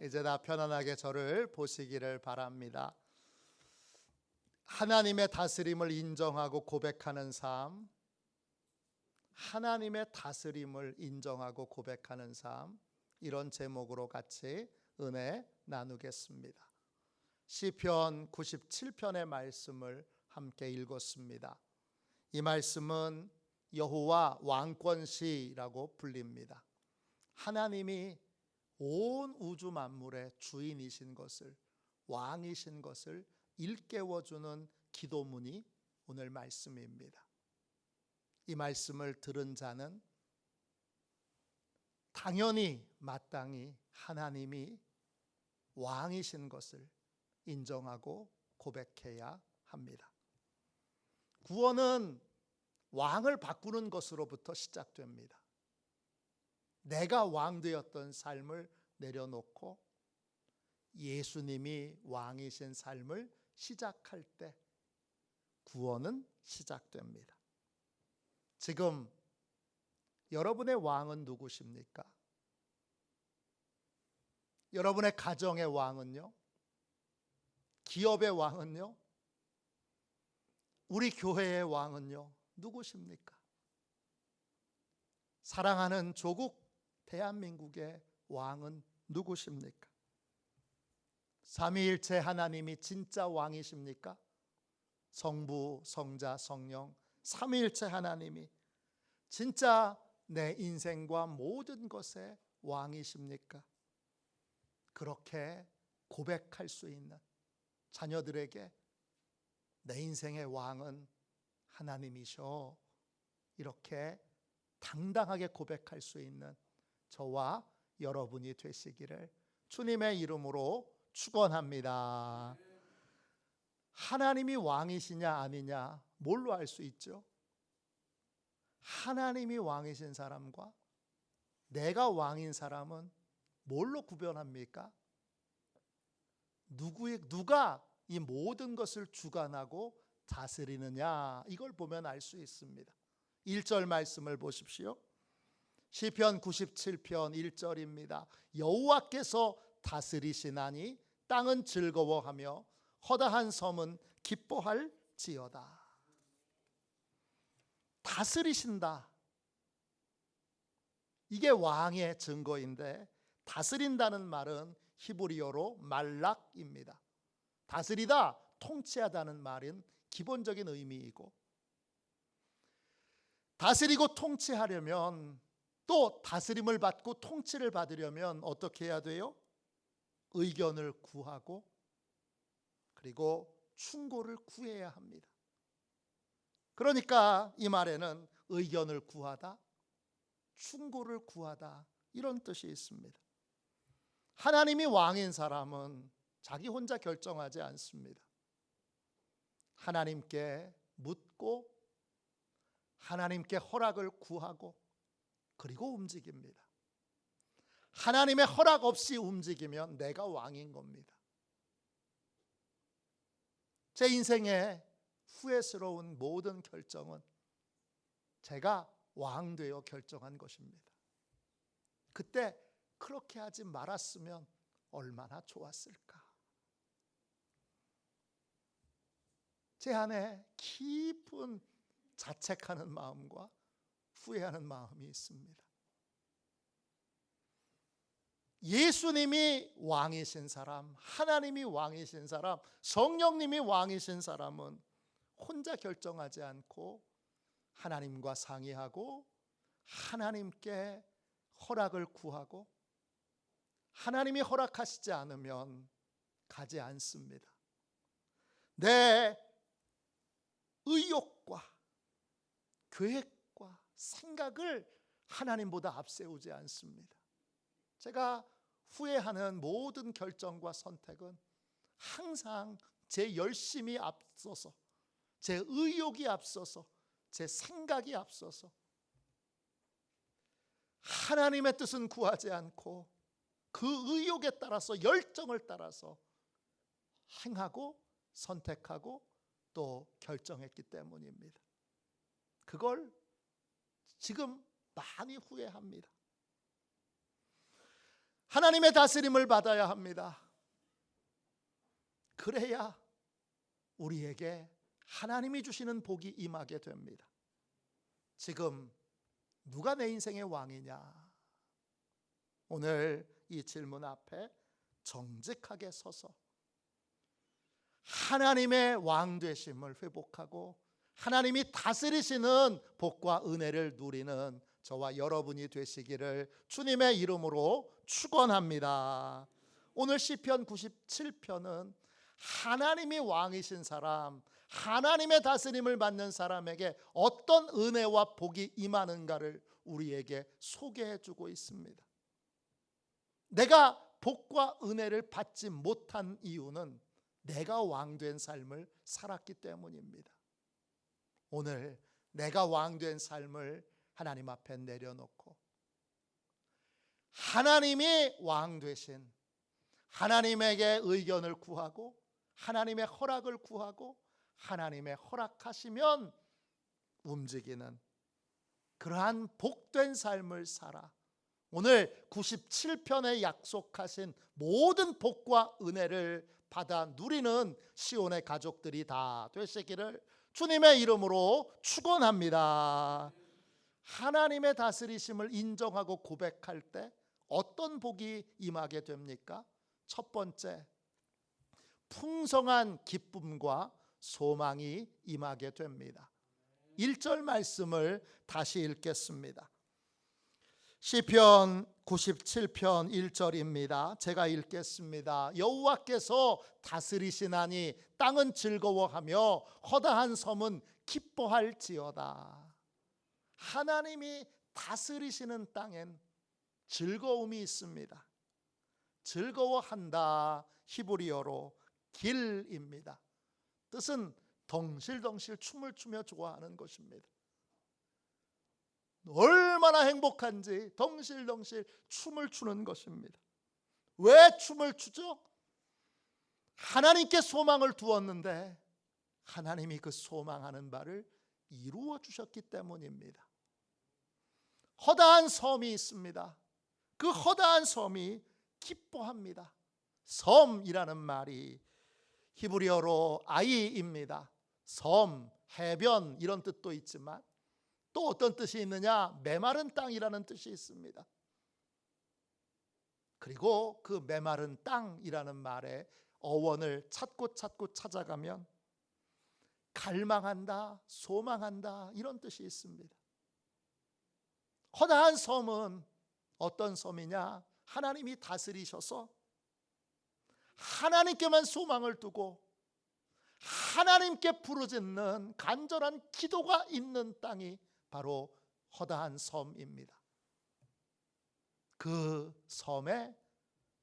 이제 다 편안하게 저를 보시기를 바랍니다. 하나님의 다스림을 인정하고 고백하는 삶, 하나님의 다스림을 인정하고 고백하는 삶, 이런 제목으로 같이 은혜 나누겠습니다. 시편 97편의 말씀을 함께 읽었습니다. 이 말씀은 여호와 왕권시라고 불립니다. 하나님이 온 우주 만물의 주인이신 것을, 왕이신 것을 일깨워주는 기도문이 오늘 말씀입니다. 이 말씀을 들은 자는 당연히 마땅히 하나님이 왕이신 것을 인정하고 고백해야 합니다. 구원은 왕을 바꾸는 것으로부터 시작됩니다. 내가 왕 되었던 삶을 내려놓고 예수님이 왕이신 삶을 시작할 때 구원은 시작됩니다. 지금 여러분의 왕은 누구십니까? 여러분의 가정의 왕은요? 기업의 왕은요? 우리 교회의 왕은요? 누구십니까? 사랑하는 조국 대한민국의 왕은 누구십니까? 삼위일체 하나님이 진짜 왕이십니까? 성부, 성자, 성령 삼위일체 하나님이 진짜 내 인생과 모든 것의 왕이십니까? 그렇게 고백할 수 있는 자녀들에게 내 인생의 왕은 하나님이셔, 이렇게 당당하게 고백할 수 있는 저와 여러분이 되시기를 주님의 이름으로 축원합니다. 하나님이 왕이시냐 아니냐 뭘로 알 수 있죠? 하나님이 왕이신 사람과 내가 왕인 사람은 뭘로 구별합니까? 누가 이 모든 것을 주관하고 다스리느냐, 이걸 보면 알 수 있습니다. 1절 말씀을 보십시오. 시편 97편 1절입니다. 여호와께서 다스리시나니 땅은 즐거워하며 허다한 섬은 기뻐할지어다. 다스리신다, 이게 왕의 증거인데, 다스린다는 말은 히브리어로 말락입니다. 다스리다, 통치하다는 말은 기본적인 의미이고, 다스리고 통치하려면, 또 다스림을 받고 통치를 받으려면 어떻게 해야 돼요? 의견을 구하고 그리고 충고를 구해야 합니다. 그러니까 이 말에는 의견을 구하다, 충고를 구하다, 이런 뜻이 있습니다. 하나님이 왕인 사람은 자기 혼자 결정하지 않습니다. 하나님께 묻고 하나님께 허락을 구하고 그리고 움직입니다. 하나님의 허락 없이 움직이면 내가 왕인 겁니다. 제 인생의 후회스러운 모든 결정은 제가 왕 되어 결정한 것입니다. 그때 그렇게 하지 말았으면 얼마나 좋았을까. 제 안에 깊은 자책하는 마음과 후회하는 마음이 있습니다. 예수님이 왕이신 사람, 하나님이 왕이신 사람, 성령님이 왕이신 사람은 혼자 결정하지 않고 하나님과 상의하고 하나님께 허락을 구하고, 하나님이 허락하시지 않으면 가지 않습니다. 내 의욕과 계획과 생각을 하나님보다 앞세우지 않습니다. 제가 후회하는 모든 결정과 선택은 항상 제 열심이 앞서서, 제 의욕이 앞서서, 제 생각이 앞서서 하나님의 뜻은 구하지 않고 그 의욕에 따라서, 열정을 따라서 행하고 선택하고 또 결정했기 때문입니다. 그걸 지금 많이 후회합니다. 하나님의 다스림을 받아야 합니다. 그래야 우리에게 하나님이 주시는 복이 임하게 됩니다. 지금 누가 내 인생의 왕이냐? 오늘 이 질문 앞에 정직하게 서서 하나님의 왕 되심을 회복하고 하나님이 다스리시는 복과 은혜를 누리는 저와 여러분이 되시기를 주님의 이름으로 축원합니다. 오늘 시편 97편은 하나님이 왕이신 사람, 하나님의 다스림을 받는 사람에게 어떤 은혜와 복이 임하는가를 우리에게 소개해 주고 있습니다. 내가 복과 은혜를 받지 못한 이유는 내가 왕된 삶을 살았기 때문입니다. 오늘 내가 왕된 삶을 하나님 앞에 내려놓고 하나님이 왕 되신 하나님에게 의견을 구하고 하나님의 허락을 구하고 하나님의 허락하시면 움직이는 그러한 복된 삶을 살아 오늘 97편에 약속하신 모든 복과 은혜를 받아 누리는 시온의 가족들이 다 되시기를 주님의 이름으로 축원합니다. 하나님의 다스리심을 인정하고 고백할 때 어떤 복이 임하게 됩니까? 첫 번째, 풍성한 기쁨과 소망이 임하게 됩니다. 1절 말씀을 다시 읽겠습니다. 시편 97편 1절입니다. 제가 읽겠습니다. 여호와께서 다스리시나니 땅은 즐거워하며 허다한 섬은 기뻐할지어다. 하나님이 다스리시는 땅엔 즐거움이 있습니다. 즐거워한다 히브리어로 길입니다. 뜻은 덩실덩실 춤을 추며 좋아하는 것입니다. 얼마나 행복한지 덩실덩실 춤을 추는 것입니다. 왜 춤을 추죠? 하나님께 소망을 두었는데 하나님이 그 소망하는 바를 이루어 주셨기 때문입니다. 허다한 섬이 있습니다. 그 허다한 섬이 기뻐합니다. 섬이라는 말이 히브리어로 아이입니다. 섬, 해변 이런 뜻도 있지만 또 어떤 뜻이 있느냐? 메마른 땅이라는 뜻이 있습니다. 그리고 그 메마른 땅이라는 말의 어원을 찾고 찾아가면 갈망한다, 소망한다 이런 뜻이 있습니다. 허다한 섬은 어떤 섬이냐? 하나님이 다스리셔서 하나님께만 소망을 두고 하나님께 부르짖는 간절한 기도가 있는 땅이 바로 허다한 섬입니다. 그 섬에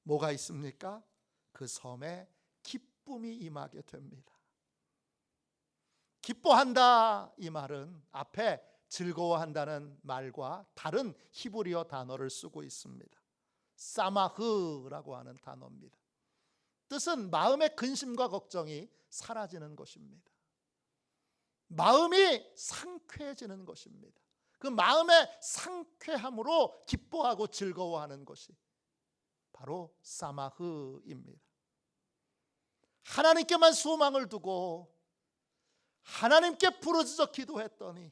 뭐가 있습니까? 그 섬에 기쁨이 임하게 됩니다. 기뻐한다 이 말은 앞에 즐거워한다는 말과 다른 히브리어 단어를 쓰고 있습니다. 사마흐라고 하는 단어입니다. 뜻은 마음의 근심과 걱정이 사라지는 것입니다. 마음이 상쾌해지는 것입니다. 그 마음의 상쾌함으로 기뻐하고 즐거워하는 것이 바로 사마흐입니다. 하나님께만 소망을 두고 하나님께 부르짖어 기도했더니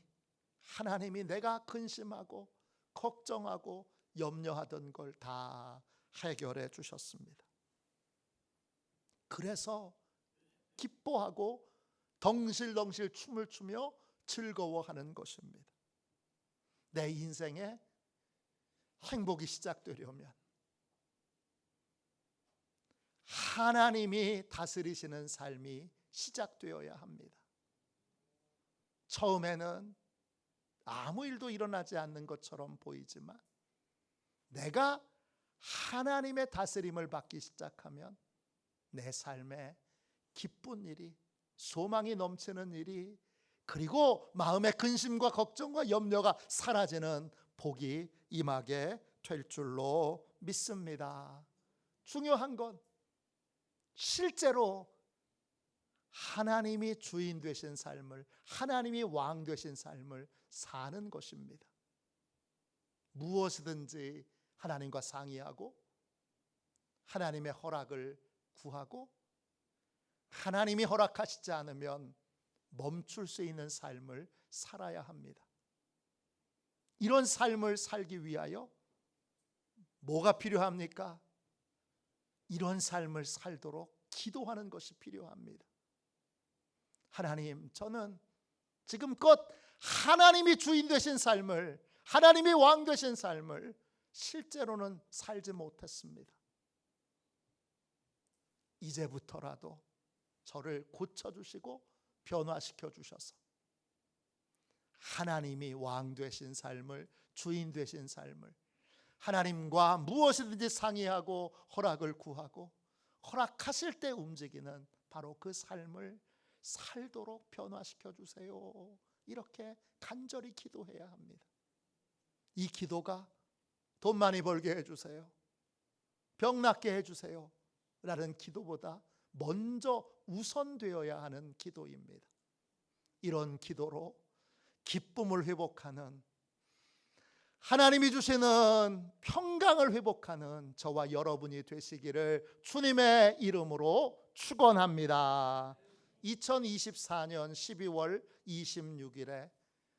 하나님이 내가 근심하고 걱정하고 염려하던 걸 다 해결해 주셨습니다. 그래서 기뻐하고 덩실덩실 춤을 추며 즐거워하는 것입니다. 내 인생에 행복이 시작되려면 하나님이 다스리시는 삶이 시작되어야 합니다. 처음에는 아무 일도 일어나지 않는 것처럼 보이지만 내가 하나님의 다스림을 받기 시작하면 내 삶에 기쁜 일이, 소망이 넘치는 일이, 그리고 마음의 근심과 걱정과 염려가 사라지는 복이 임하게 될 줄로 믿습니다. 중요한 건 실제로 하나님이 주인 되신 삶을, 하나님이 왕 되신 삶을 사는 것입니다. 무엇이든지 하나님과 상의하고 하나님의 허락을 구하고 하나님이 허락하시지 않으면 멈출 수 있는 삶을 살아야 합니다. 이런 삶을 살기 위하여 뭐가 필요합니까? 이런 삶을 살도록 기도하는 것이 필요합니다. 하나님, 저는 지금껏 하나님이 주인 되신 삶을, 하나님이 왕 되신 삶을 실제로는 살지 못했습니다. 이제부터라도 저를 고쳐주시고 변화시켜 주셔서 하나님이 왕 되신 삶을, 주인 되신 삶을, 하나님과 무엇이든지 상의하고 허락을 구하고 허락하실 때 움직이는 바로 그 삶을 살도록 변화시켜 주세요. 이렇게 간절히 기도해야 합니다. 이 기도가 돈 많이 벌게 해주세요, 병 낫게 해주세요 라는 기도보다 먼저 우선되어야 하는 기도입니다. 이런 기도로 기쁨을 회복하는, 하나님이 주시는 평강을 회복하는 저와 여러분이 되시기를 주님의 이름으로 축원합니다. 2024년 12월 26일에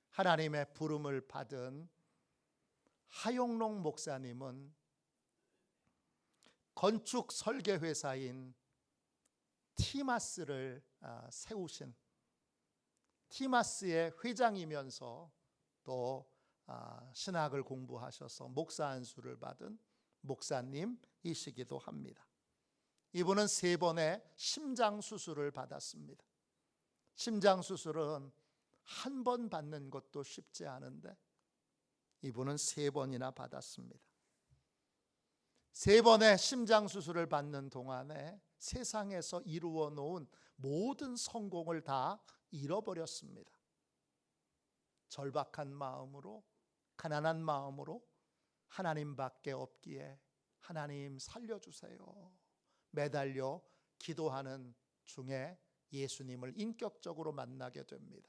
하나님의 부름을 받은 하용록 목사님은 건축 설계 회사인 티마스를 세우신, 티마스의 회장이면서 또 신학을 공부하셔서 목사 안수를 받은 목사님이시기도 합니다. 이분은 3번의 심장 수술을 받았습니다. 심장 수술은 한 번 받는 것도 쉽지 않은데 이분은 3번이나 받았습니다. 3번의 심장 수술을 받는 동안에 세상에서 이루어 놓은 모든 성공을 다 잃어버렸습니다. 절박한 마음으로, 가난한 마음으로 하나님밖에 없기에 하나님 살려주세요 매달려 기도하는 중에 예수님을 인격적으로 만나게 됩니다.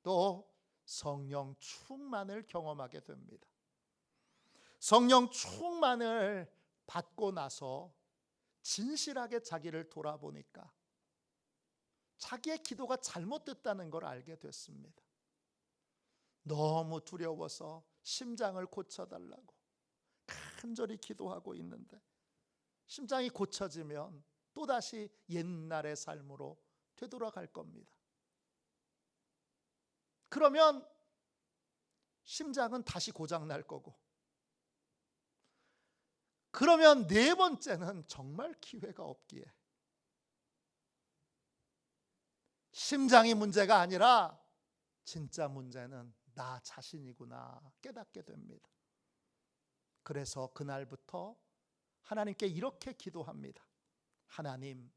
또 성령 충만을 경험하게 됩니다. 성령 충만을 받고 나서 진실하게 자기를 돌아보니까 자기의 기도가 잘못됐다는 걸 알게 됐습니다. 너무 두려워서 심장을 고쳐달라고 간절히 기도하고 있는데 심장이 고쳐지면 또다시 옛날의 삶으로 되돌아갈 겁니다. 그러면 심장은 다시 고장 날 거고, 그러면 4번째는 정말 기회가 없기에 심장이 문제가 아니라 진짜 문제는 나 자신이구나 깨닫게 됩니다. 그래서 그날부터 하나님께 이렇게 기도합니다. 하나님,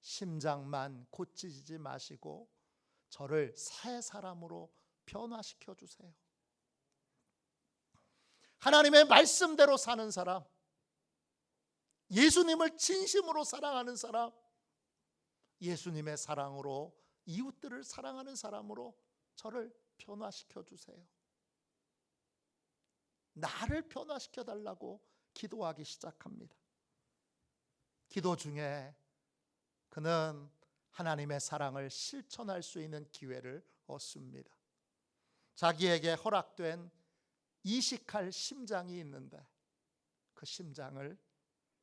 심장만 고치지 마시고 저를 새 사람으로 변화시켜 주세요. 하나님의 말씀대로 사는 사람, 예수님을 진심으로 사랑하는 사람, 예수님의 사랑으로 이웃들을 사랑하는 사람으로 저를 변화시켜 주세요. 나를 변화시켜 달라고 기도하기 시작합니다. 기도 중에 그는 하나님의 사랑을 실천할 수 있는 기회를 얻습니다. 자기에게 허락된 이식할 심장이 있는데 그 심장을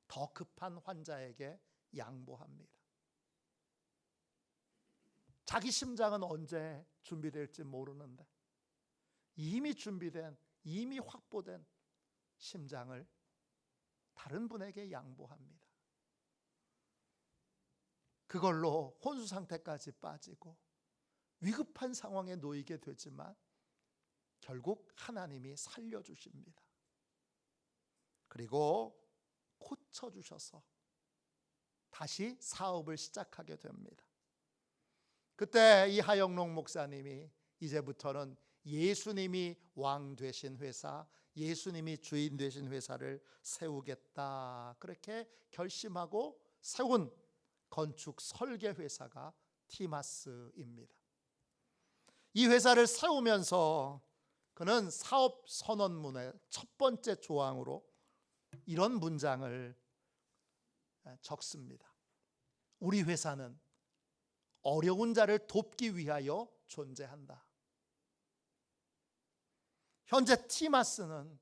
더 급한 환자에게 양보합니다. 자기 심장은 언제 준비될지 모르는데 이미 준비된, 이미 확보된 심장을 다른 분에게 양보합니다. 그걸로 혼수 상태까지 빠지고 위급한 상황에 놓이게 되지만 결국 하나님이 살려주십니다. 그리고 고쳐주셔서 다시 사업을 시작하게 됩니다. 그때 이 하영록 목사님이 이제부터는 예수님이 왕 되신 회사, 예수님이 주인 되신 회사를 세우겠다 그렇게 결심하고 세운 건축 설계 회사가 티마스입니다. 이 회사를 세우면서 그는 사업 선언문의 첫 번째 조항으로 이런 문장을 적습니다. 우리 회사는 어려운 자를 돕기 위하여 존재한다. 현재 티마스는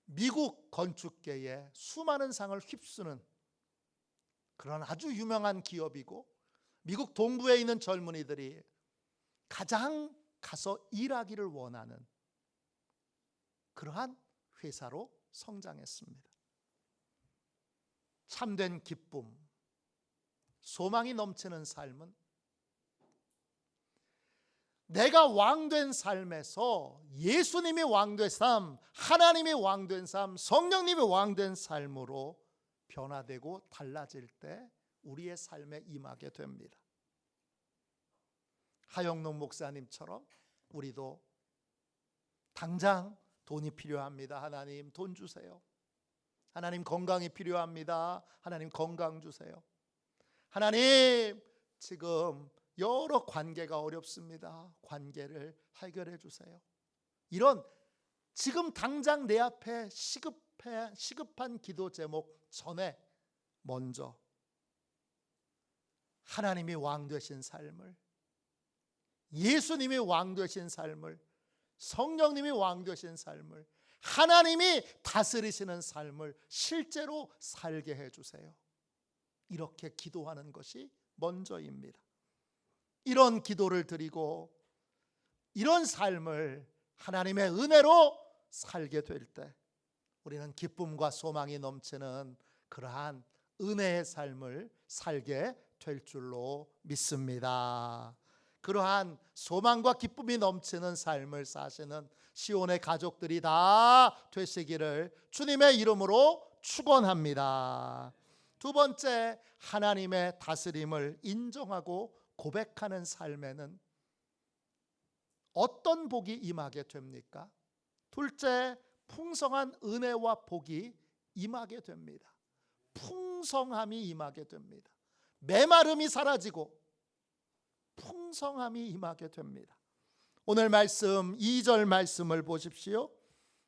미국 건축계에 수많은 상을 휩쓰는 그런 아주 유명한 기업이고, 미국 동부에 있는 젊은이들이 가장 가서 일하기를 원하는 그러한 회사로 성장했습니다. 참된 기쁨, 소망이 넘치는 삶은 내가 왕된 삶에서 예수님이 왕된 삶, 하나님이 왕된 삶, 성령님이 왕된 삶으로 변화되고 달라질 때 우리의 삶에 임하게 됩니다. 하영록 목사님처럼 우리도 당장 돈이 필요합니다. 하나님 돈 주세요. 하나님 건강이 필요합니다. 하나님 건강 주세요. 하나님 지금 여러 관계가 어렵습니다. 관계를 해결해 주세요. 이런 지금 당장 내 앞에 시급한 기도 제목 전에 먼저 하나님이 왕 되신 삶을, 예수님이 왕 되신 삶을, 성령님이 왕 되신 삶을, 하나님이 다스리시는 삶을 실제로 살게 해주세요. 이렇게 기도하는 것이 먼저입니다. 이런 기도를 드리고 이런 삶을 하나님의 은혜로 살게 될 때 우리는 기쁨과 소망이 넘치는 그러한 은혜의 삶을 살게 될 줄로 믿습니다. 그러한 소망과 기쁨이 넘치는 삶을 사시는 시온의 가족들이 다 되시기를 주님의 이름으로 축원합니다. 두 번째, 하나님의 다스림을 인정하고 고백하는 삶에는 어떤 복이 임하게 됩니까? 둘째, 풍성한 은혜와 복이 임하게 됩니다. 풍성함이 임하게 됩니다. 메마름이 사라지고 풍성함이 임하게 됩니다. 오늘 말씀 2절 말씀을 보십시오.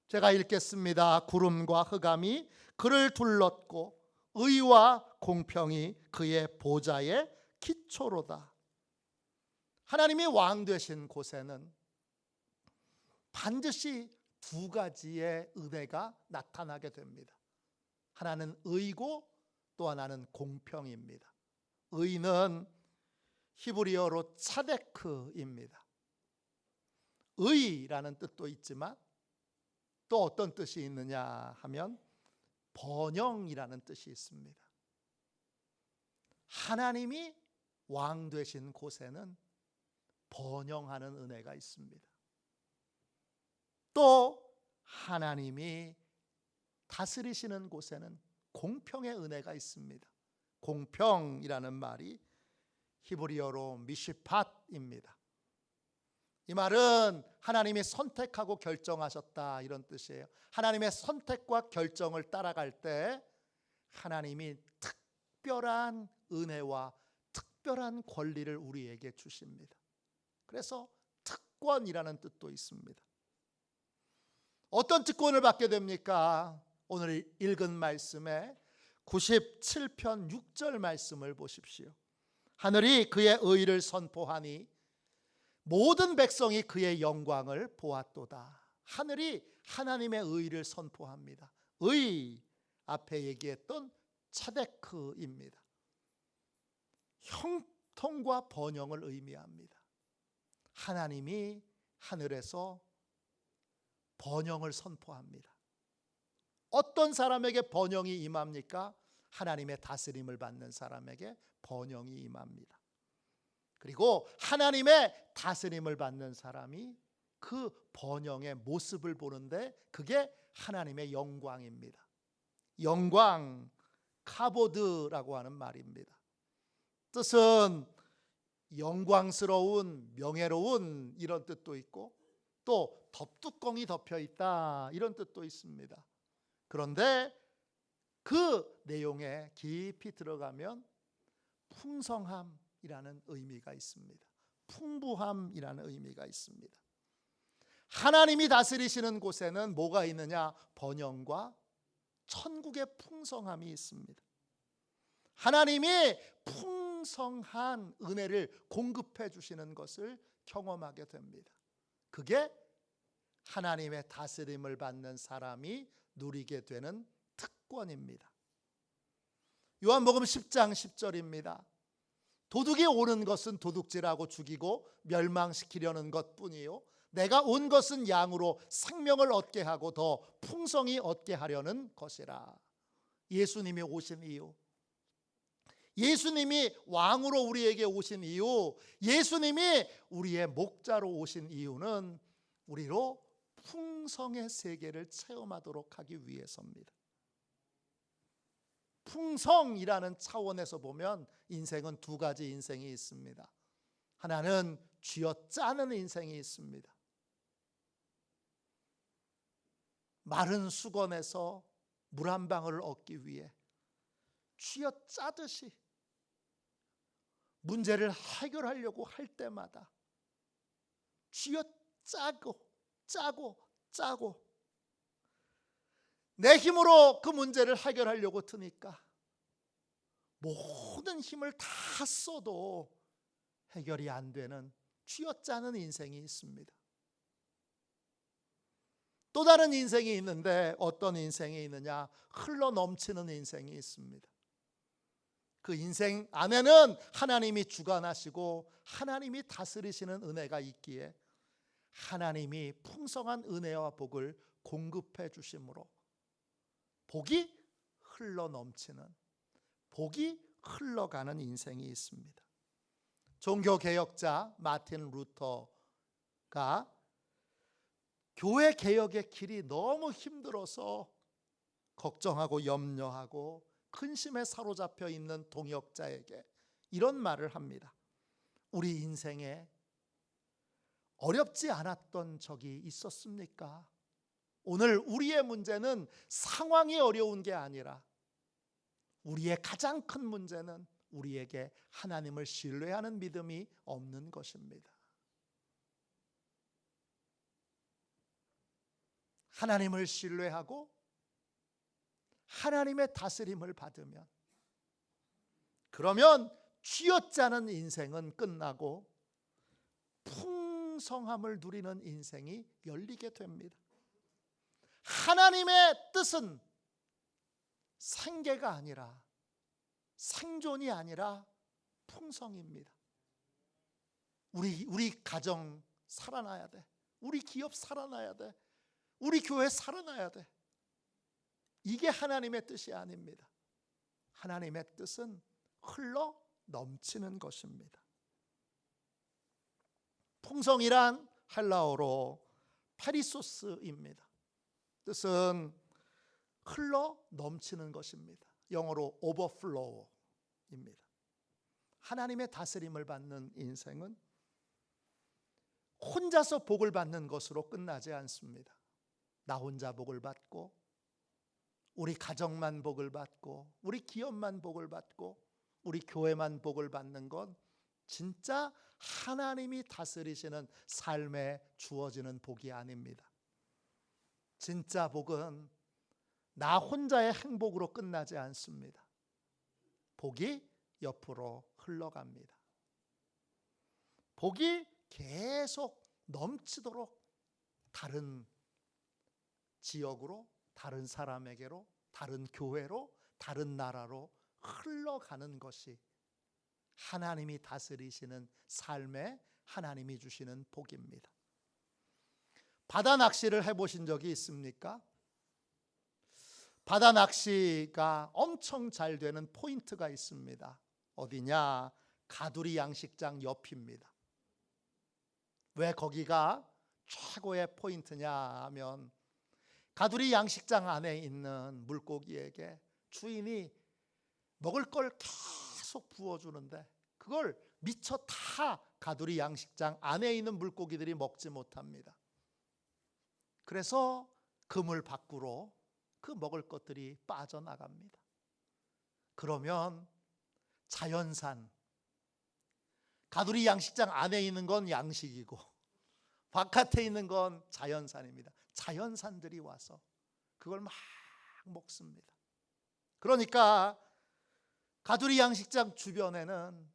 제가 읽겠습니다. 구름과 흑암이 그를 둘렀고 의와 공평이 그의 보좌의 기초로다. 하나님이 왕 되신 곳에는 반드시 두 가지의 은혜가 나타나게 됩니다. 하나는 의고 또 하나는 공평입니다. 의는 히브리어로 차데크입니다. 의라는 뜻도 있지만 또 어떤 뜻이 있느냐 하면 번영이라는 뜻이 있습니다. 하나님이 왕 되신 곳에는 번영하는 은혜가 있습니다. 또 하나님이 다스리시는 곳에는 공평의 은혜가 있습니다. 공평이라는 말이 히브리어로 미시팟입니다. 이 말은 하나님이 선택하고 결정하셨다 이런 뜻이에요. 하나님의 선택과 결정을 따라갈 때 하나님이 특별한 은혜와 특별한 권리를 우리에게 주십니다. 그래서 특권이라는 뜻도 있습니다. 어떤 특권을 받게 됩니까? 오늘 읽은 말씀에 97편 6절 말씀을 보십시오. 하늘이 그의 의를 선포하니 모든 백성이 그의 영광을 보았도다. 하늘이 하나님의 의를 선포합니다. 의 앞에 얘기했던 차데크입니다. 형통과 번영을 의미합니다. 하나님이 하늘에서 번영을 선포합니다. 어떤 사람에게 번영이 임합니까? 하나님의 다스림을 받는 사람에게 번영이 임합니다. 그리고 하나님의 다스림을 받는 사람이 그 번영의 모습을 보는데 그게 하나님의 영광입니다. 영광, 카보드라고 하는 말입니다. 뜻은 영광스러운, 명예로운 이런 뜻도 있고 또 덮뚜껑이 덮여 있다 이런 뜻도 있습니다. 그런데 그 내용에 깊이 들어가면 풍성함이라는 의미가 있습니다. 풍부함이라는 의미가 있습니다. 하나님이 다스리시는 곳에는 뭐가 있느냐? 번영과 천국의 풍성함이 있습니다. 하나님이 풍성한 은혜를 공급해 주시는 것을 경험하게 됩니다. 그게 하나님의 다스림을 받는 사람이 누리게 되는 특권입니다. 요한복음 10장 10절입니다. 도둑이 오는 것은 도둑질하고 죽이고 멸망시키려는 것뿐이요 내가 온 것은 양으로 생명을 얻게 하고 더 풍성히 얻게 하려는 것이라. 예수님이 오신 이유, 예수님이 왕으로 우리에게 오신 이유, 예수님이 우리의 목자로 오신 이유는 우리로 풍성의 세계를 체험하도록 하기 위해서입니다. 풍성이라는 차원에서 보면 인생은 두 가지 인생이 있습니다. 하나는 쥐어짜는 인생이 있습니다. 마른 수건에서 물 한 방울을 얻기 위해 쥐어짜듯이 문제를 해결하려고 할 때마다 쥐어짜고 짜고 내 힘으로 그 문제를 해결하려고 드니까 모든 힘을 다 써도 해결이 안 되는 쥐어짜는 인생이 있습니다. 또 다른 인생이 있는데 어떤 인생이 있느냐? 흘러 넘치는 인생이 있습니다. 그 인생 안에는 하나님이 주관하시고 하나님이 다스리시는 은혜가 있기에 하나님이 풍성한 은혜와 복을 공급해 주심으로 복이 흘러 넘치는, 복이 흘러가는 인생이 있습니다. 종교개혁자 마틴 루터가 교회 개혁의 길이 너무 힘들어서 걱정하고 염려하고 근심에 사로잡혀 있는 동역자에게 이런 말을 합니다. 우리 인생에 어렵지 않았던 적이 있었습니까? 오늘 우리의 문제는 상황이 어려운 게 아니라 우리의 가장 큰 문제는 우리에게 하나님을 신뢰하는 믿음이 없는 것입니다. 하나님을 신뢰하고 하나님의 다스림을 받으면, 그러면 쥐어짜는 인생은 끝나고 풍성함을 누리는 인생이 열리게 됩니다. 하나님의 뜻은 생계가 아니라, 생존이 아니라 풍성입니다. 우리 가정 살아나야 돼. 우리 기업 살아나야 돼. 우리 교회 살아나야 돼. 이게 하나님의 뜻이 아닙니다. 하나님의 뜻은 흘러 넘치는 것입니다. 풍성이란 헬라어로 페리소스입니다. 뜻은 흘러 넘치는 것입니다. 영어로 overflow입니다. 하나님의 다스림을 받는 인생은 혼자서 복을 받는 것으로 끝나지 않습니다. 나 혼자 복을 받고, 우리 가정만 복을 받고, 우리 기업만 복을 받고, 우리 교회만 복을 받는 건 진짜 하나님이 다스리시는 삶에 주어지는 복이 아닙니다. 진짜 복은 나 혼자의 행복으로 끝나지 않습니다. 복이 옆으로 흘러갑니다. 복이 계속 넘치도록 다른 지역으로, 다른 사람에게로, 다른 교회로, 다른 나라로 흘러가는 것이 하나님이 다스리시는 삶에 하나님이 주시는 복입니다. 바다 낚시를 해보신 적이 있습니까? 바다 낚시가 엄청 잘 되는 포인트가 있습니다. 어디냐? 가두리 양식장 옆입니다. 왜 거기가 최고의 포인트냐 하면, 가두리 양식장 안에 있는 물고기에게 주인이 먹을 걸 계속 부어주는데 그걸 미처 다 가두리 양식장 안에 있는 물고기들이 먹지 못합니다. 그래서 그물 밖으로 그 먹을 것들이 빠져나갑니다. 그러면 자연산, 가두리 양식장 안에 있는 건 양식이고 바깥에 있는 건 자연산입니다. 자연산들이 와서 그걸 막 먹습니다. 그러니까 가두리 양식장 주변에는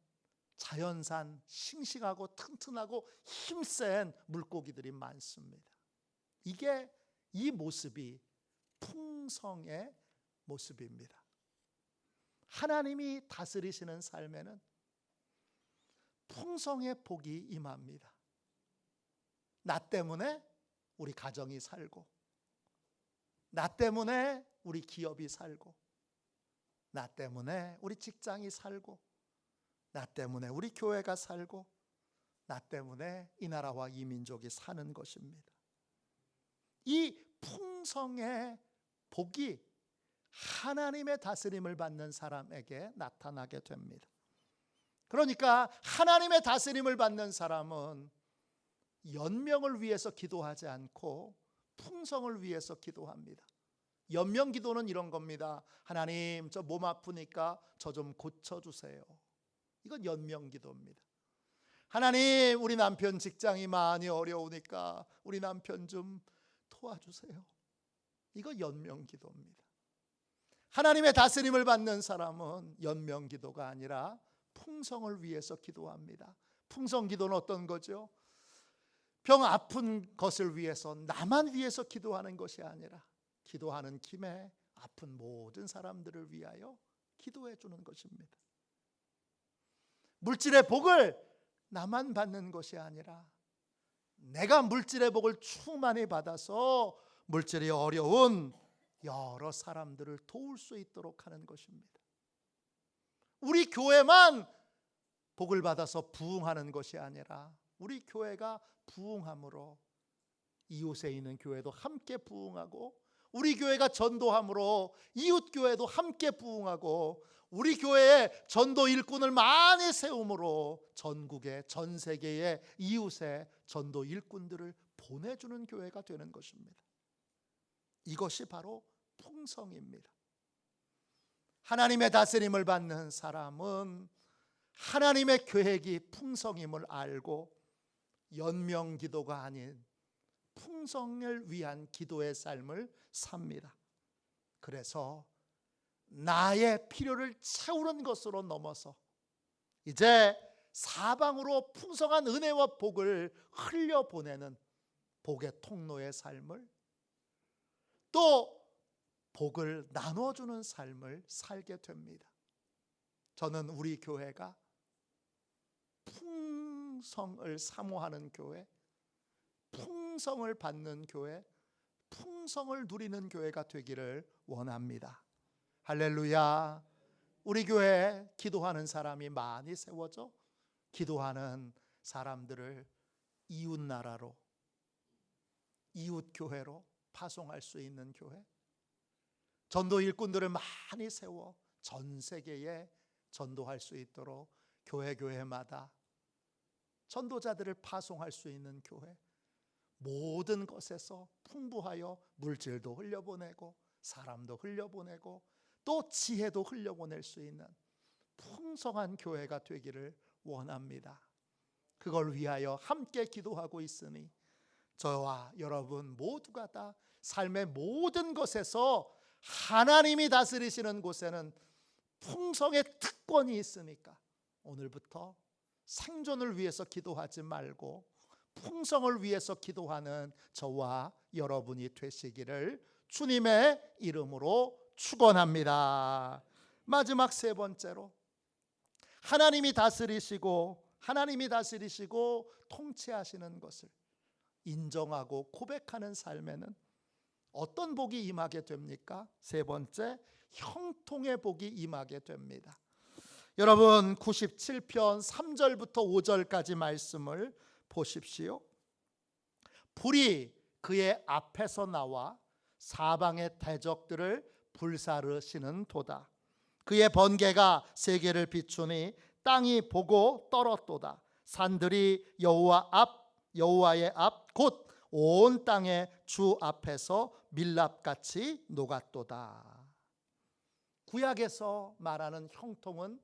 자연산 싱싱하고 튼튼하고 힘센 물고기들이 많습니다. 이 모습이 풍성의 모습입니다. 하나님이 다스리시는 삶에는 풍성의 복이 임합니다. 나 때문에 우리 가정이 살고, 나 때문에 우리 기업이 살고, 나 때문에 우리 직장이 살고, 나 때문에 우리 교회가 살고, 나 때문에 이 나라와 이 민족이 사는 것입니다. 이 풍성의 복이 하나님의 다스림을 받는 사람에게 나타나게 됩니다. 그러니까 하나님의 다스림을 받는 사람은 연명을 위해서 기도하지 않고 풍성을 위해서 기도합니다. 연명 기도는 이런 겁니다. 하나님, 저 몸 아프니까 저 좀 고쳐주세요. 이건 연명 기도입니다. 하나님, 우리 남편 직장이 많이 어려우니까 우리 남편 좀 도와주세요. 이거 연명 기도입니다. 하나님의 다스림을 받는 사람은 연명 기도가 아니라 풍성을 위해서 기도합니다. 풍성 기도는 어떤 거죠? 병 아픈 것을 위해서, 나만 위해서 기도하는 것이 아니라 기도하는 김에 아픈 모든 사람들을 위하여 기도해 주는 것입니다. 물질의 복을 나만 받는 것이 아니라 내가 물질의 복을 충만히 받아서 물질이 어려운 여러 사람들을 도울 수 있도록 하는 것입니다. 우리 교회만 복을 받아서 부흥하는 것이 아니라 우리 교회가 부흥함으로 이웃에 있는 교회도 함께 부흥하고, 우리 교회가 전도함으로 이웃 교회도 함께 부흥하고, 우리 교회에 전도 일꾼을 많이 세움으로 전국에, 전 세계의 이웃에 전도 일꾼들을 보내주는 교회가 되는 것입니다. 이것이 바로 풍성입니다. 하나님의 다스림을 받는 사람은 하나님의 계획이 풍성임을 알고 연명 기도가 아닌 풍성을 위한 기도의 삶을 삽니다. 그래서 나의 필요를 채우는 것으로 넘어서 이제 사방으로 풍성한 은혜와 복을 흘려보내는 복의 통로의 삶을, 또 복을 나눠주는 삶을 살게 됩니다. 저는 우리 교회가 풍성을 사모하는 교회, 풍성을 받는 교회, 풍성을 누리는 교회가 되기를 원합니다. 할렐루야. 우리 교회에 기도하는 사람이 많이 세워져 기도하는 사람들을 이웃 나라로, 이웃 교회로 파송할 수 있는 교회, 전도 일꾼들을 많이 세워 전 세계에 전도할 수 있도록 교회마다 전도자들을 파송할 수 있는 교회, 모든 것에서 풍부하여 물질도 흘려보내고 사람도 흘려보내고 또 지혜도 흘려보낼 수 있는 풍성한 교회가 되기를 원합니다. 그걸 위하여 함께 기도하고 있으니 저와 여러분 모두가 다 삶의 모든 것에서 하나님이 다스리시는 곳에는 풍성의 특권이 있으니까 오늘부터 생존을 위해서 기도하지 말고 풍성을 위해서 기도하는 저와 여러분이 되시기를 주님의 이름으로 축원합니다. 마지막 세 번째로, 하나님이 다스리시고 통치하시는 것을 인정하고 고백하는 삶에는 어떤 복이 임하게 됩니까? 세 번째, 형통의 복이 임하게 됩니다. 여러분 97편 3절부터 5절까지 말씀을 보십시오. 불이 그의 앞에서 나와 사방의 대적들을 불사르시는 도다. 그의 번개가 세계를 비추니 땅이 보고 떨었도다. 산들이 여호와의 앞 곧 온 땅의 주 앞에서 밀랍같이 녹았도다. 구약에서 말하는 형통은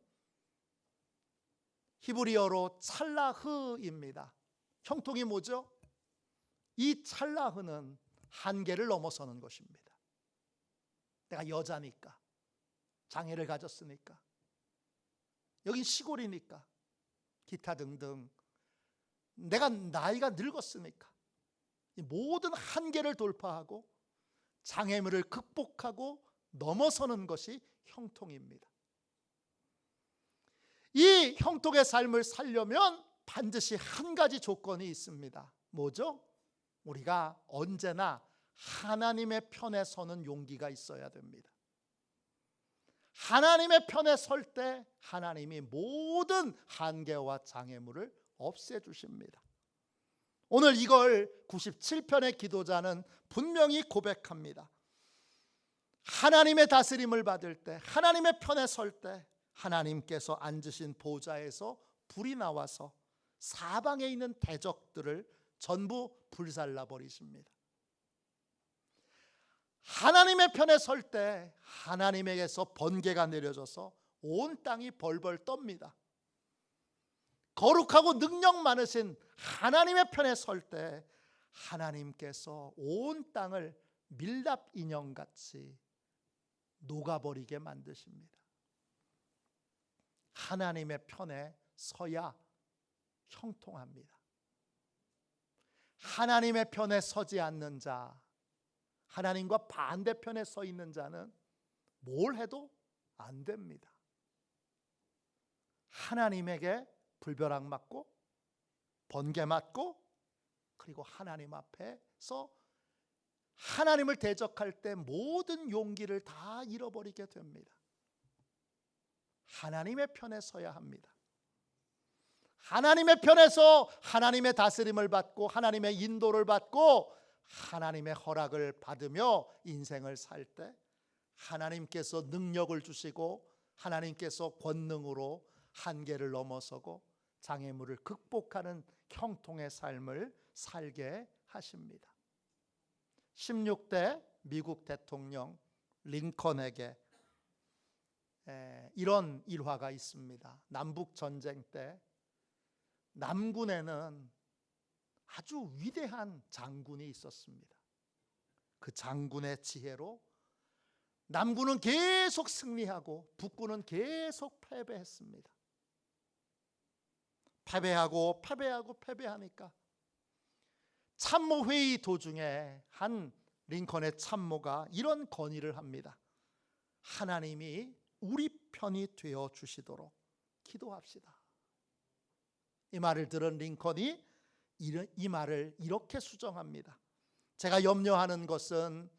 히브리어로 찰라흐입니다. 형통이 뭐죠? 이 찰라흐는 한계를 넘어서는 것입니다. 내가 여자니까, 장애를 가졌으니까, 여긴 시골이니까, 기타 등등 내가 나이가 늙었으니까 이 모든 한계를 돌파하고 장애물을 극복하고 넘어서는 것이 형통입니다. 이 형통의 삶을 살려면 반드시 한 가지 조건이 있습니다. 뭐죠? 우리가 언제나 하나님의 편에 서는 용기가 있어야 됩니다. 하나님의 편에 설 때 하나님이 모든 한계와 장애물을 없애주십니다. 오늘 이걸 97편의 기도자는 분명히 고백합니다. 하나님의 다스림을 받을 때, 하나님의 편에 설 때 하나님께서 앉으신 보좌에서 불이 나와서 사방에 있는 대적들을 전부 불살라 버리십니다. 하나님의 편에 설 때 하나님에게서 번개가 내려져서 온 땅이 벌벌 떱니다. 거룩하고 능력 많으신 하나님의 편에 설 때 하나님께서 온 땅을 밀랍 인형같이 녹아버리게 만드십니다. 하나님의 편에 서야 형통합니다. 하나님의 편에 서지 않는 자, 하나님과 반대편에 서 있는 자는 뭘 해도 안 됩니다. 하나님에게 불벼락 맞고 번개 맞고 그리고 하나님 앞에서 하나님을 대적할 때 모든 용기를 다 잃어버리게 됩니다. 하나님의 편에 서야 합니다. 하나님의 편에서 하나님의 다스림을 받고 하나님의 인도를 받고 하나님의 허락을 받으며 인생을 살 때 하나님께서 능력을 주시고 하나님께서 권능으로 한계를 넘어서고 장애물을 극복하는 형통의 삶을 살게 하십니다. 16대 미국 대통령 링컨에게 이런 일화가 있습니다. 남북전쟁 때 남군에는 아주 위대한 장군이 있었습니다. 그 장군의 지혜로 남군은 계속 승리하고 북군은 계속 패배했습니다. 패배하니까 참모회의 도중에 한 링컨의 참모가 이런 건의를 합니다. 하나님이 우리 편이 되어 주시도록 기도합시다. 이 말을 들은 링컨이 이 말을 이렇게 수정합니다. 제가 염려하는 것은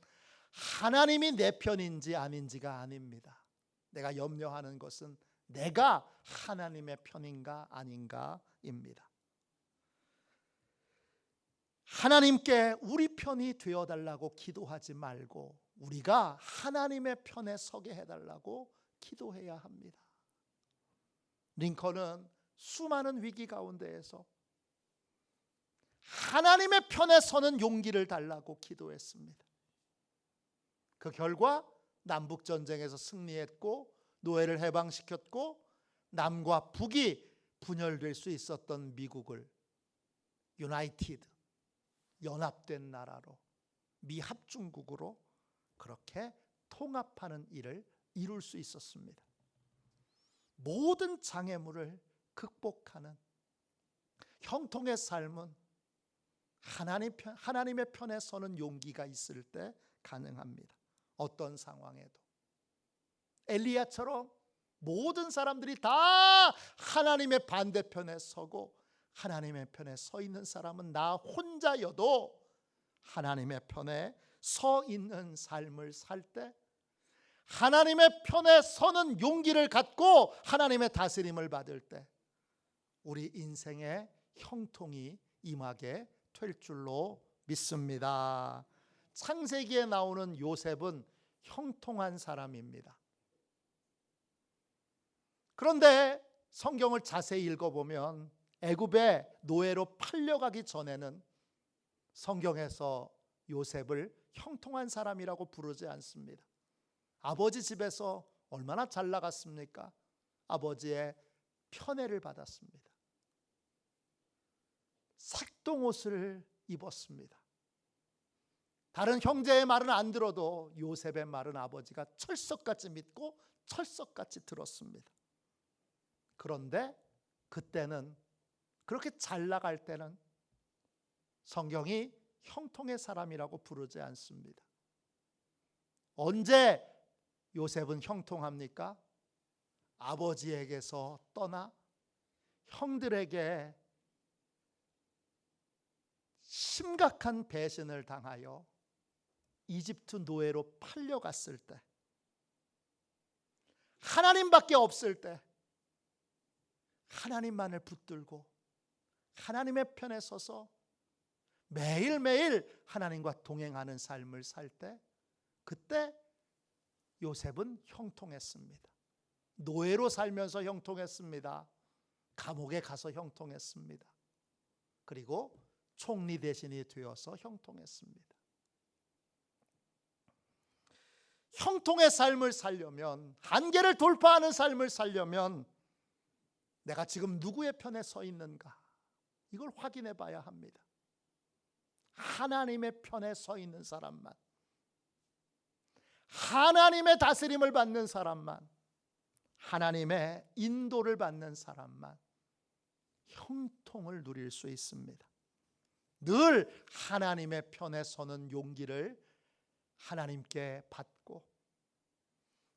하나님이 내 편인지 아닌지가 아닙니다. 내가 염려하는 것은 내가 하나님의 편인가 아닌가입니다. 하나님께 우리 편이 되어달라고 기도하지 말고 우리가 하나님의 편에 서게 해달라고 기도해야 합니다. 링컨은 수많은 위기 가운데에서 하나님의 편에 서는 용기를 달라고 기도했습니다. 그 결과 남북전쟁에서 승리했고 노예를 해방시켰고 남과 북이 분열될 수 있었던 미국을 유나이티드, 연합된 나라로, 미합중국으로 그렇게 통합하는 일을 이룰 수 있었습니다. 모든 장애물을 극복하는 형통의 삶은 하나님의 편에 서는 용기가 있을 때 가능합니다. 어떤 상황에도 엘리야처럼 모든 사람들이 다 하나님의 반대편에 서고 하나님의 편에 서 있는 사람은 나 혼자여도 하나님의 편에 서 있는 삶을 살 때 하나님의 편에 서는 용기를 갖고 하나님의 다스림을 받을 때 우리 인생의 형통이 임하게 될 줄로 믿습니다. 창세기에 나오는 요셉은 형통한 사람입니다. 그런데 성경을 자세히 읽어보면 애굽에 노예로 팔려가기 전에는 성경에서 요셉을 형통한 사람이라고 부르지 않습니다. 아버지 집에서 얼마나 잘 나갔습니까? 아버지의 편애를 받았습니다. 삭동옷을 입었습니다. 다른 형제의 말은 안 들어도 요셉의 말은 아버지가 철석같이 믿고 철석같이 들었습니다. 그런데 그때는, 그렇게 잘 나갈 때는 성경이 형통의 사람이라고 부르지 않습니다. 언제 요셉은 형통합니까? 아버지에게서 떠나 형들에게 심각한 배신을 당하여 이집트 노예로 팔려갔을 때, 하나님밖에 없을 때 하나님만을 붙들고 하나님의 편에 서서 매일매일 하나님과 동행하는 삶을 살 때, 그때 요셉은 형통했습니다. 노예로 살면서 형통했습니다. 감옥에 가서 형통했습니다. 그리고 총리 대신이 되어서 형통했습니다. 형통의 삶을 살려면, 한계를 돌파하는 삶을 살려면 내가 지금 누구의 편에 서 있는가, 이걸 확인해 봐야 합니다. 하나님의 편에 서 있는 사람만, 하나님의 다스림을 받는 사람만, 하나님의 인도를 받는 사람만 형통을 누릴 수 있습니다. 늘 하나님의 편에 서는 용기를 하나님께 받고,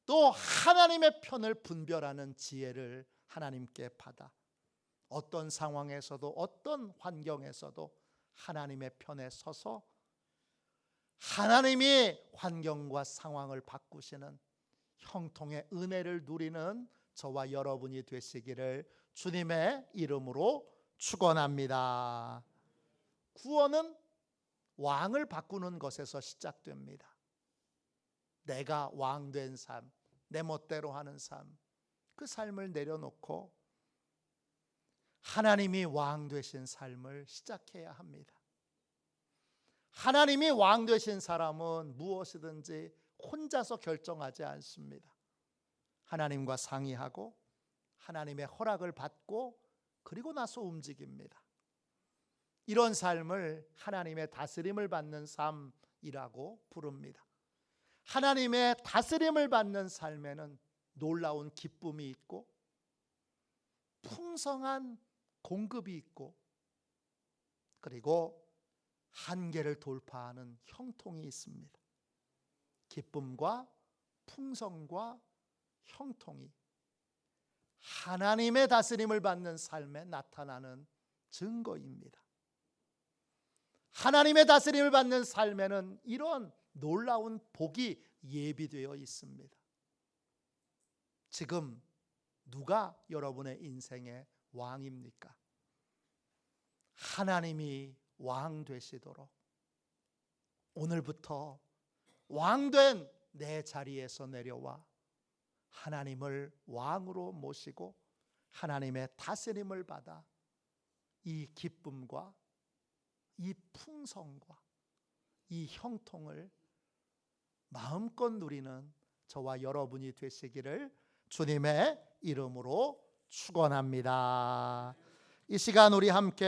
또 하나님의 편을 분별하는 지혜를 하나님께 받아 어떤 상황에서도 어떤 환경에서도 하나님의 편에 서서 하나님이 환경과 상황을 바꾸시는 형통의 은혜를 누리는 저와 여러분이 되시기를 주님의 이름으로 축원합니다. 구원은 왕을 바꾸는 것에서 시작됩니다. 내가 왕된 삶, 내 멋대로 하는 삶, 그 삶을 내려놓고 하나님이 왕 되신 삶을 시작해야 합니다. 하나님이 왕 되신 사람은 무엇이든지 혼자서 결정하지 않습니다. 하나님과 상의하고 하나님의 허락을 받고 그리고 나서 움직입니다. 이런 삶을 하나님의 다스림을 받는 삶이라고 부릅니다. 하나님의 다스림을 받는 삶에는 놀라운 기쁨이 있고 풍성한 공급이 있고, 그리고 한계를 돌파하는 형통이 있습니다. 기쁨과 풍성과 형통이 하나님의 다스림을 받는 삶에 나타나는 증거입니다. 하나님의 다스림을 받는 삶에는 이런 놀라운 복이 예비되어 있습니다. 지금 누가 여러분의 인생의 왕입니까? 하나님이 왕 되시도록 오늘부터 왕된 내 자리에서 내려와 하나님을 왕으로 모시고 하나님의 다스림을 받아 이 기쁨과 이 풍성과 이 형통을 마음껏 누리는 저와 여러분이 되시기를 주님의 이름으로 축원합니다. 이 시간 우리 함께